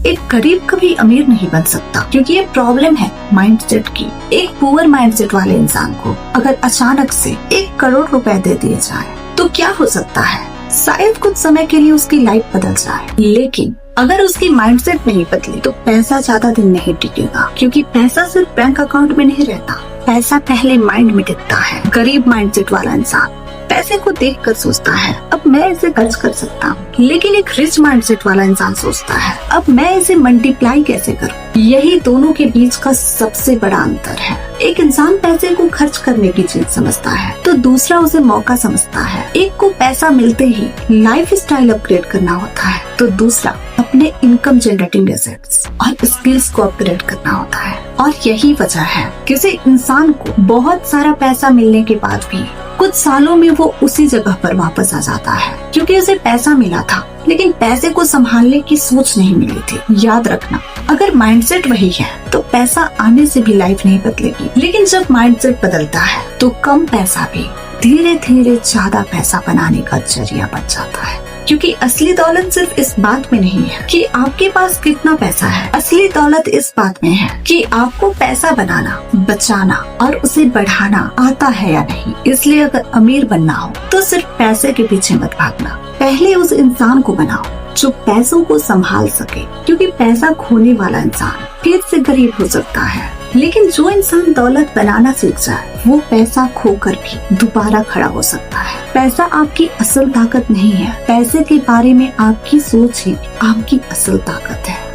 एक गरीब कभी अमीर नहीं बन सकता, क्योंकि ये प्रॉब्लम है माइंडसेट की। एक पुअर माइंडसेट वाले इंसान को अगर अचानक से 1 करोड़ रुपए दे दिए जाए तो क्या हो सकता है? शायद कुछ समय के लिए उसकी लाइफ बदल जाए, लेकिन अगर उसकी माइंडसेट नहीं बदली तो पैसा ज्यादा दिन नहीं टिकेगा, क्योंकि पैसा सिर्फ बैंक अकाउंट में नहीं रहता, पैसा पहले माइंड में टिकता है। गरीब माइंडसेट वाला इंसान पैसे को देखकर सोचता है अब मैं इसे खर्च कर सकता हूँ, लेकिन एक रिच माइंडसेट वाला इंसान सोचता है अब मैं इसे मल्टीप्लाई कैसे करूँ। यही दोनों के बीच का सबसे बड़ा अंतर है। एक इंसान पैसे को खर्च करने की चीज समझता है तो दूसरा उसे मौका समझता है। एक को पैसा मिलते ही लाइफ स्टाइल अपग्रेड करना होता है तो दूसरा अपने इनकम जनरेटिंग एसेट्स और स्किल्स को अपग्रेड करना होता है। और यही वजह है किसी इंसान को बहुत सारा पैसा मिलने के बाद भी कुछ सालों में वो उसी जगह पर वापस आ जाता है, क्योंकि उसे पैसा मिला था लेकिन पैसे को संभालने की सोच नहीं मिली थी। याद रखना, अगर माइंडसेट वही है तो पैसा आने से भी लाइफ नहीं बदलेगी, लेकिन जब माइंडसेट बदलता है तो कम पैसा भी धीरे धीरे ज्यादा पैसा बनाने का जरिया बन जाता है। क्योंकि असली दौलत सिर्फ इस बात में नहीं है कि आपके पास कितना पैसा है, असली दौलत इस बात में है कि आपको पैसा बनाना, बचाना और उसे बढ़ाना आता है या नहीं। इसलिए अगर अमीर बनना हो तो सिर्फ पैसे के पीछे मत भागना, पहले उस इंसान को बनाओ जो पैसों को संभाल सके, क्योंकि पैसा खोने वाला इंसान फिर से गरीब हो सकता है, लेकिन जो इंसान दौलत बनाना सीख जाए वो पैसा खोकर भी दोबारा खड़ा हो सकता है। पैसा आपकी असल ताकत नहीं है, पैसे के बारे में आपकी सोच ही आपकी असल ताकत है।